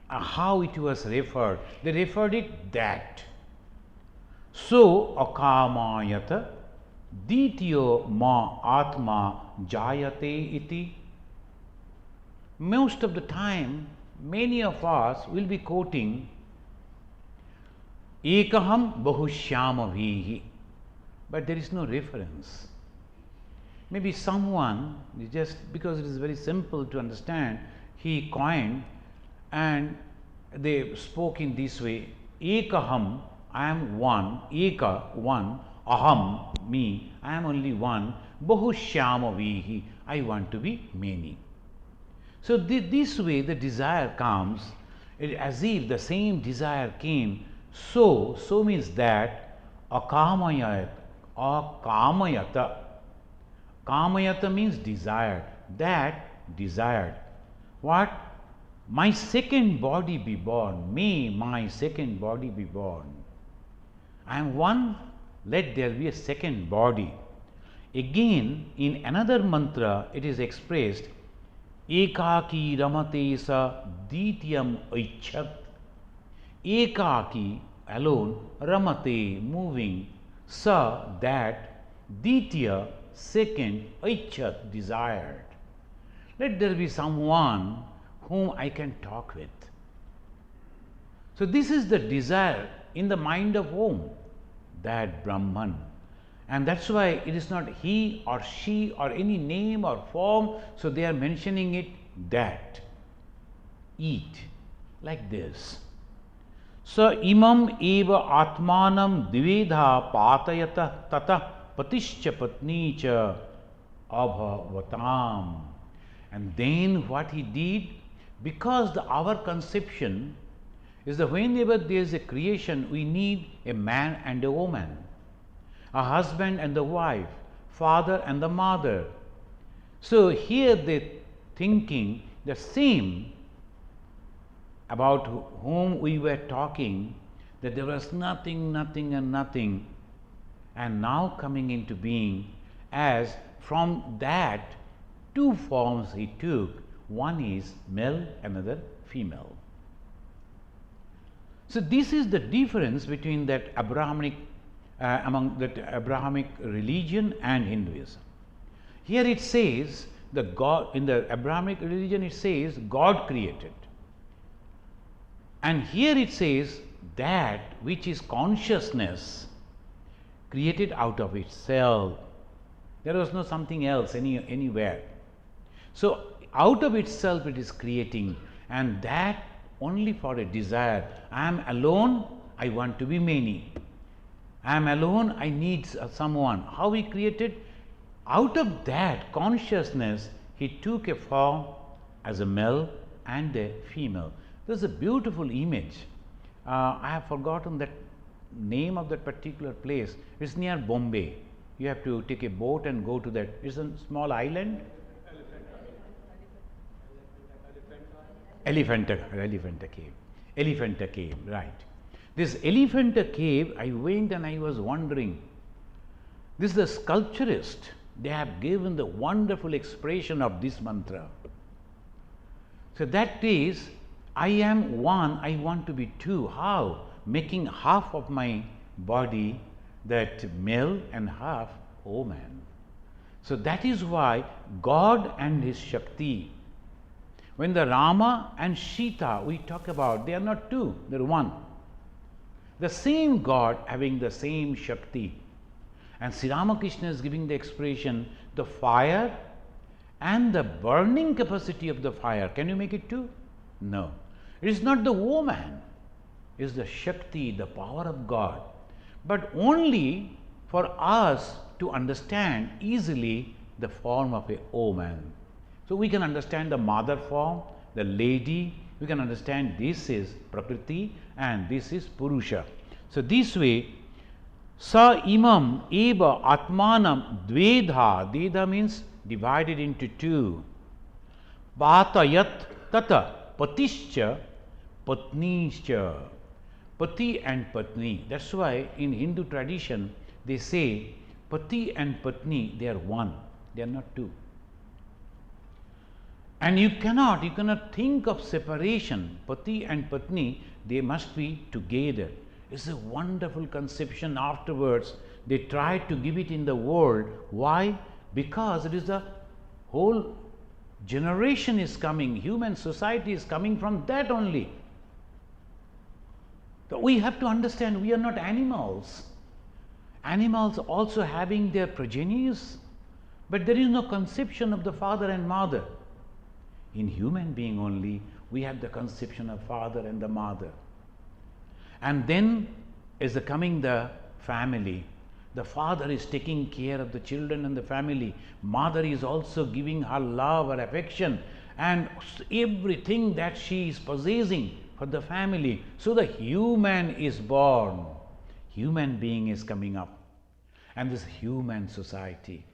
how it was referred. They referred it that. So akamayata dityo ma atma jayate iti. Most of the time, many of us will be quoting Ekaham Bahushyama Vihi, but there is no reference. Maybe someone, just because it is very simple to understand, he coined and they spoke in this way: Ekaham, I am one, Eka, one, Aham, me, I am only one, Bahushyama Vihi, I want to be many. So this way the desire comes, as if the same desire came. So means that akamayata, kamayata means desired, that desired. What? My second body be born, may my second body be born. I am one, let there be a second body. Again, in another mantra, it is expressed, Ekaki ramate sa ditiyam aichat. Ekaki, alone, ramate, moving, sa, that, ditya, second, aichat, desired. Let there be someone whom I can talk with. So this is the desire in the mind of whom? That Brahman. And that's why it is not he or she or any name or form, so they are mentioning it that. Eat, like this. So imam eva atmanam divedha patayata tata patischa patnicha abhavatam. And then what he did, because our conception is that whenever there is a creation, we need a man and a woman, a husband and the wife, father and the mother. So here they thinking the same about whom we were talking, that there was nothing, nothing and nothing, and now coming into being, as from that two forms he took, one is male, another female. So this is the difference between that Abrahamic among that Abrahamic religion and Hinduism. Here it says the God, in the Abrahamic religion it says God created, and here it says that which is consciousness created out of itself. There was no something else anywhere. So out of itself it is creating, and that only for a desire. I am alone, I want to be many. I am alone, I need someone. How he created? Out of that consciousness, he took a form as a male and a female. There's a beautiful image. I have forgotten that name of that particular place. It's near Bombay. You have to take a boat and go to that. It's a small island. Elephanta cave, right. This Elephanta cave, I went and I was wondering, this is the sculpturist, they have given the wonderful expression of this mantra. So that is, I am one, I want to be two. How? Making half of my body, that male and half woman. So that is why God and his Shakti, when the Rama and Sita we talk about, they are not two, they are one. The same God having the same Shakti. And Sri Ramakrishna is giving the expression, the fire and the burning capacity of the fire. Can you make it two? No. It is not the woman, it is the Shakti, the power of God. But only for us to understand easily the form of a woman. So we can understand the mother form, the lady, we can understand this is Prakriti and this is Purusha. So this way, Sa imam eva atmanam dvedha, dvedha means divided into two. Patayat tata patischa patnischa. Pati and Patni. That's why in Hindu tradition they say Pati and Patni, they are one, they are not two. And you cannot think of separation. Pati and Patni, they must be together. It's a wonderful conception. Afterwards, they tried to give it in the world. Why? Because it is the whole generation is coming, human society is coming from that only. So we have to understand we are not animals. Animals also having their progenies, but there is no conception of the father and mother. In human being only, we have the conception of father and the mother. And then is coming the family. The father is taking care of the children and the family. Mother is also giving her love, her affection, and everything that she is possessing for the family. So the human is born. Human being is coming up. And this human society.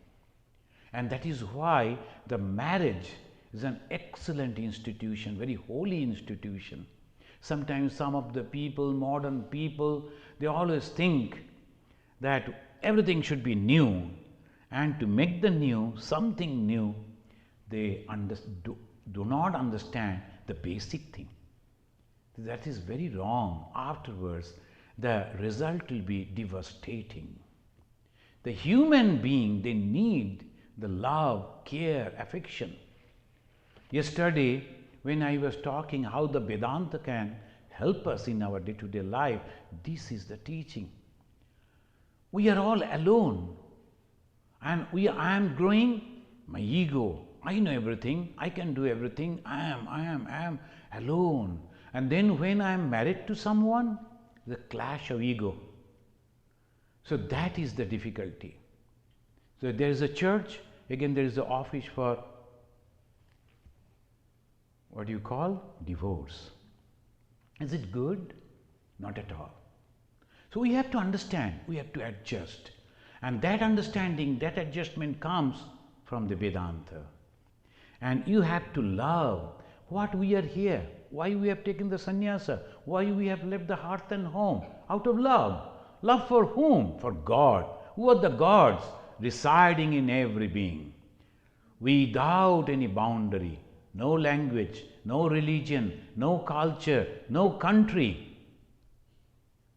And that is why the marriage is an excellent institution, very holy institution. Sometimes some of the people, modern people, they always think that everything should be new, and to make the new, something new, they do not understand the basic thing. That is very wrong. Afterwards, the result will be devastating. The human being, they need the love, care, affection. Yesterday, when I was talking how the Vedanta can help us in our day-to-day life, this is the teaching. We are all alone, and I am growing my ego. I know everything, I can do everything, I am alone. And then when I am married to someone, the clash of ego. So that is the difficulty. So there is a church, again there is the office for what do you call? Divorce. Is it good? Not at all. So we have to understand, we have to adjust. And that understanding, that adjustment comes from the Vedanta. And you have to love what we are here, why we have taken the sannyasa, why we have left the hearth and home, out of love. Love for whom? For God. Who are the gods residing in every being? Without any boundary, no language, no religion, no culture, no country.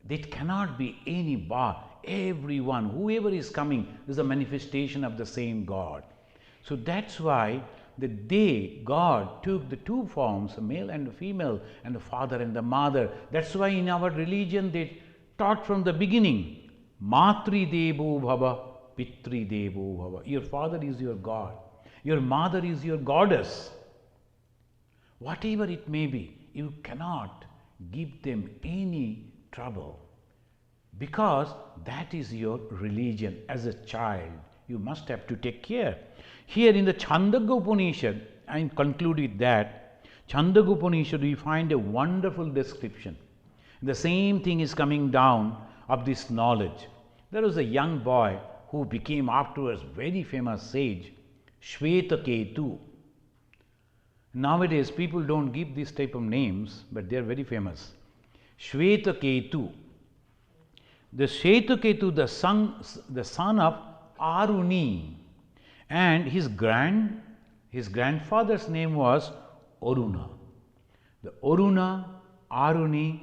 There cannot be any bar. Everyone, whoever is coming, is a manifestation of the same God. So that's why God took the two forms, a male and a female, and the father and the mother. That's why in our religion they taught from the beginning, Matri Devo Bhava, Pitri Devo Bhava. Your father is your God. Your mother is your goddess. Whatever it may be, you cannot give them any trouble, because that is your religion. As a child, you must have to take care. Here in the Chandogya Upanishad, I conclude with that, Chandogya Upanishad, we find a wonderful description. The same thing is coming down of this knowledge. There was a young boy who became afterwards very famous sage, Shvetaketu. Nowadays, people don't give this type of names, but they are very famous. Shvetaketu. The Shvetaketu, the son of Aruni, and his grandfather's name was Aruna. The Aruna, Aruni,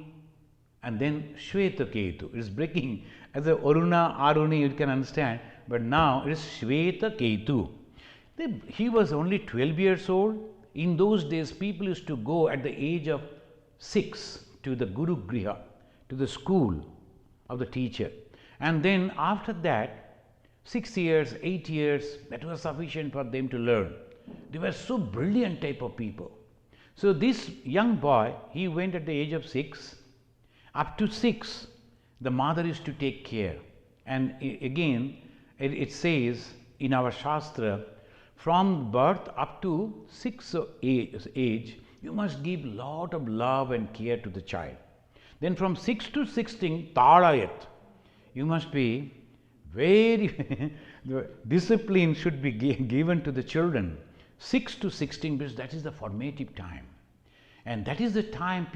and then Shveta-ketu. It is breaking. As a Aruna, Aruni, you can understand, but now it is Shveta-ketu. He was only 12 years old. In those days, people used to go at the age of 6 to the Guru Griha, to the school of the teacher. And then after that, 6 years, 8 years, that was sufficient for them to learn. They were so brilliant type of people. So this young boy, he went at the age of 6. Up to 6, the mother used to take care. And again, it says in our Shastra, from birth up to 6 age, you must give lot of love and care to the child. Then from 6 to 16, Talayat, you must be very, the discipline should be given to the children. 6 to 16, because that is the formative time. And that is the time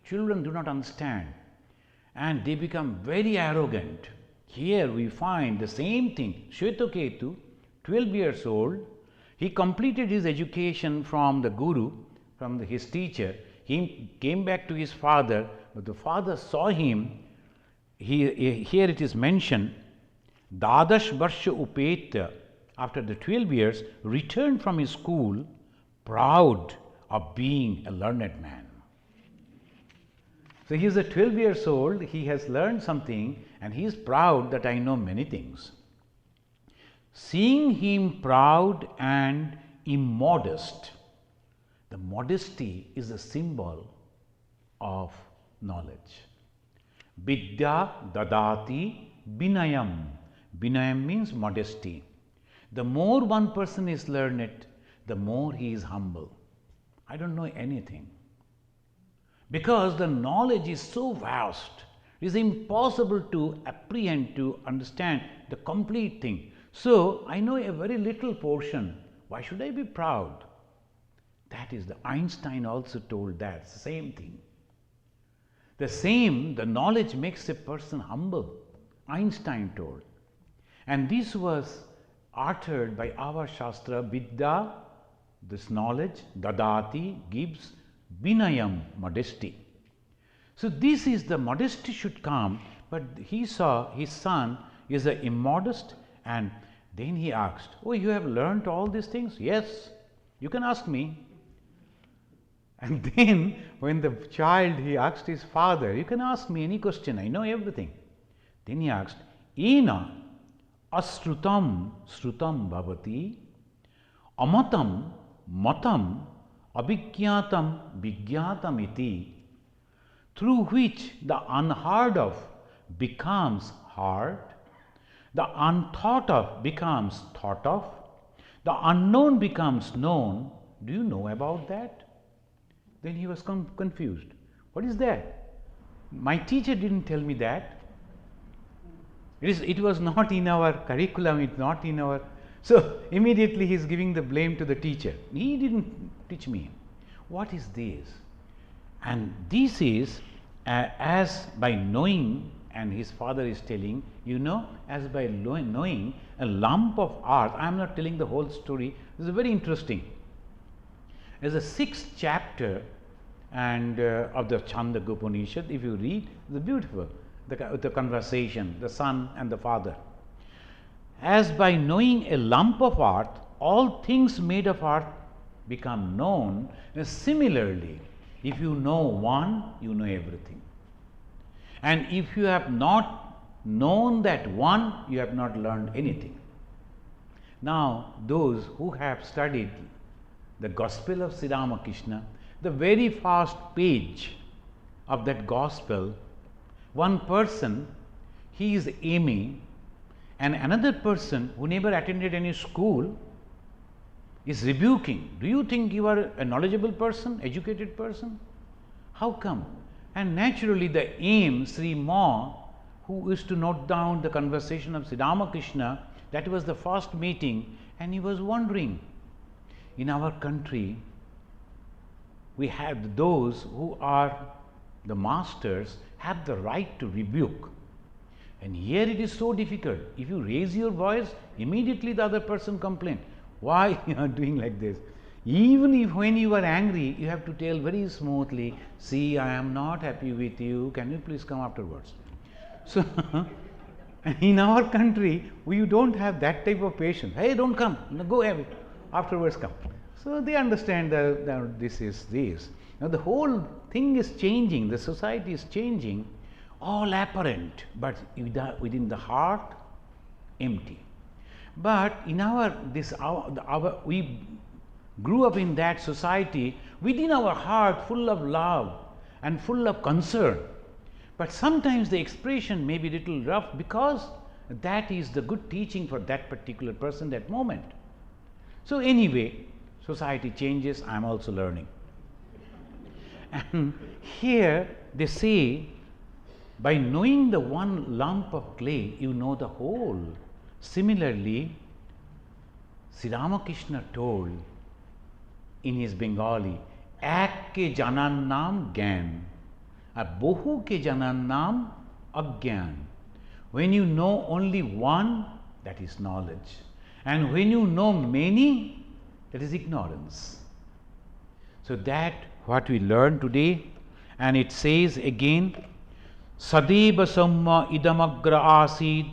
children do not understand. And they become very arrogant. Here we find the same thing. Shveta-ketu, 12 years old, he completed his education from the Guru, from his teacher. He came back to his father, but the father saw him. Here it is mentioned, Dadash Varsha Upetya, after the 12 years, returned from his school, proud of being a learned man. So he is 12 years old, he has learned something, and he is proud that I know many things. Seeing him proud and immodest, the modesty is a symbol of knowledge. Vidya dadati binayam. Binayam means modesty. The more one person is learned, the more he is humble. I don't know anything. Because the knowledge is so vast, it is impossible to apprehend, to understand the complete thing. So, I know a very little portion. Why should I be proud? That is the Einstein also told that, same thing. The knowledge makes a person humble, Einstein told. And this was uttered by our Shastra, Vidya, this knowledge, Dadati, gives, Vinayam, modesty. So this is the modesty should come, but he saw his son is immodest, and then he asked, oh, you have learnt all these things? Yes, you can ask me. And then when the child, he asked his father, you can ask me any question, I know everything. Then he asked, Ena asrutam srutam bhavati amatam matam abhigyatam vigyatam iti, through which the unheard of becomes heard, the unthought of becomes thought of, the unknown becomes known. Do you know about that? Then he was confused. What is that? My teacher didn't tell me that. It was not in our curriculum, it's not in our. So immediately he is giving the blame to the teacher. He didn't teach me. What is this? And this is as by knowing, and his father is telling, you know, as by knowing a lump of earth. I am not telling the whole story. This is very interesting. As a 6th chapter and of the Chandogya Upanishad, if you read, it's beautiful. The conversation, the son and the father. As by knowing a lump of earth, all things made of earth become known. Similarly, if you know one, you know everything. And if you have not known that one, you have not learned anything. Now, those who have studied the Gospel of Sri Ramakrishna, the very first page of that Gospel, one person, he is aiming, and another person who never attended any school is rebuking. Do you think you are a knowledgeable person, educated person? How come? And naturally the aim, Sri Ma, who used to note down the conversation of Sri Ramakrishna, that was the first meeting, and he was wondering, in our country, we have those who are the masters have the right to rebuke. And here it is so difficult. If you raise your voice, immediately the other person complains. Why you are doing like this? Even if when you are angry, you have to tell very smoothly, see, I am not happy with you, can you please come afterwards? So, in our country, we don't have that type of patience. Hey, don't come, no, go away, afterwards come. So, they understand that this is this. Now, the whole thing is changing, the society is changing, all apparent, but within the heart, empty. But in we grew up in that society, within our heart full of love and full of concern. But sometimes the expression may be a little rough because that is the good teaching for that particular person, that moment. So anyway, society changes, I am also learning. And here they say, by knowing the one lump of clay, you know the whole. Similarly, Sri Ramakrishna told in his Bengali, ek ke janan naam gyan, and bohu ke janan naam agyan. When you know only one, that is knowledge. And when you know many, that is ignorance. So that what we learn today, and it says again, Sadeva samma idamagra asid,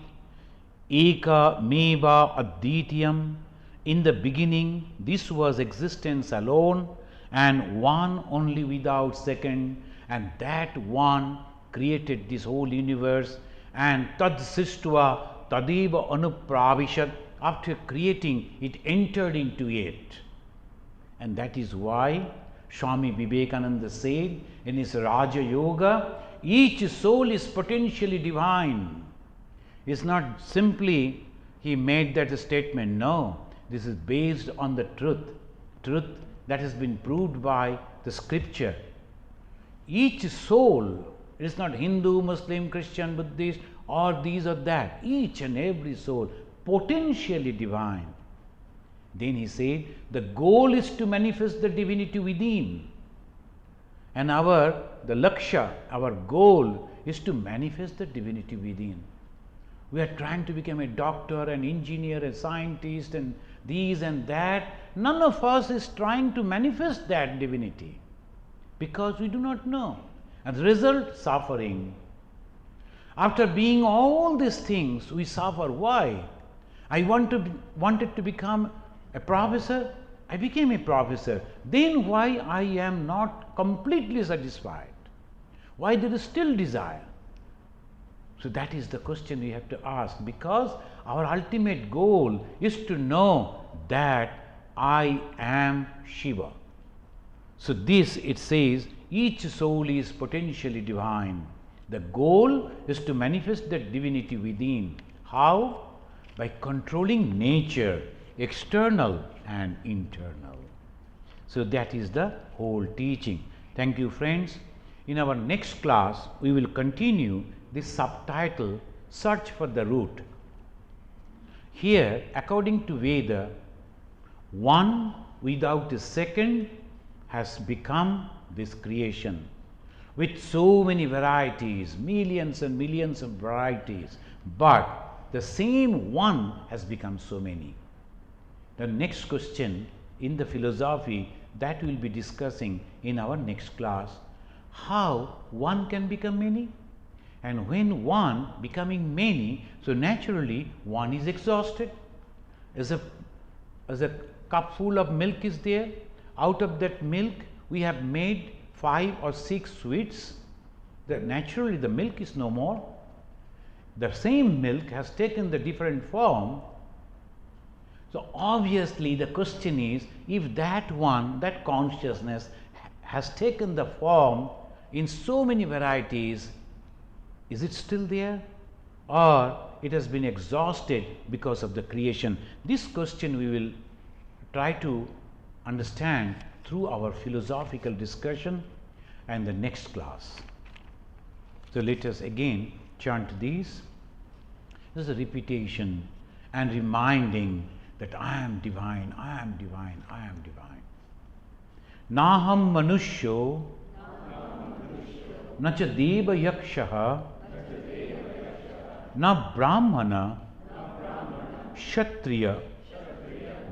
eka meva aditiyam. In the beginning, this was existence alone, and one only without second, and that one created this whole universe, and tad sistva tadeva anupravishat. After creating, it entered into it. And that is why Swami Vivekananda said in his Raja Yoga, each soul is potentially divine. It's not simply he made that statement, no. This is based on the truth that has been proved by the scripture. Each soul, it is not Hindu, Muslim, Christian, Buddhist, or these or that. Each and every soul, potentially divine. Then he said, the goal is to manifest the divinity within. And the laksha, our goal is to manifest the divinity within. We are trying to become a doctor, an engineer, a scientist, and these and that. None of us is trying to manifest that divinity because we do not know. And the result, suffering. After being all these things, we suffer. Why? I wanted to become a professor. I became a professor. Then why I am not completely satisfied? Why there is still desire? So that is the question we have to ask, because our ultimate goal is to know that I am Shiva. So this, it says, each soul is potentially divine. The goal is to manifest the divinity within. How? By controlling nature, external and internal. So that is the whole teaching. Thank you, friends. In our next class, we will continue this subtitle, Search for the Root. Here, according to Veda, one without a second has become this creation with so many varieties, millions and millions of varieties, but the same one has become so many. The next question in the philosophy that we will be discussing in our next class, how one can become many? And when one becoming many, so naturally one is exhausted. As a cup full of milk is there, out of that milk we have made 5 or 6 sweets, naturally the milk is no more. The same milk has taken the different form. So obviously the question is, if that one, that consciousness has taken the form in so many varieties, is it still there, or it has been exhausted because of the creation? This question we will try to understand through our philosophical discussion and the next class. So let us again chant these. This is a repetition and reminding that I am divine, I am divine, I am divine. Naham manushyo, na cha deva yakshaha, na brahmana, kshatriya,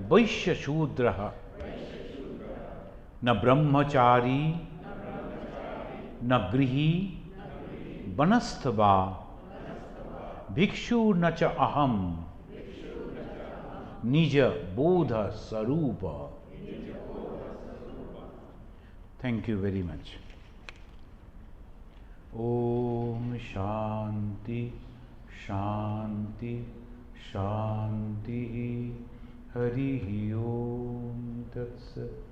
vaishya shudraha, न ब्रह्मचारी न गृही वनस्थवा भिक्षु न च अहम निज बोध स्वरूप. Thank you very much. Om Shanti Shanti Shanti. Hari Om Tat Sat.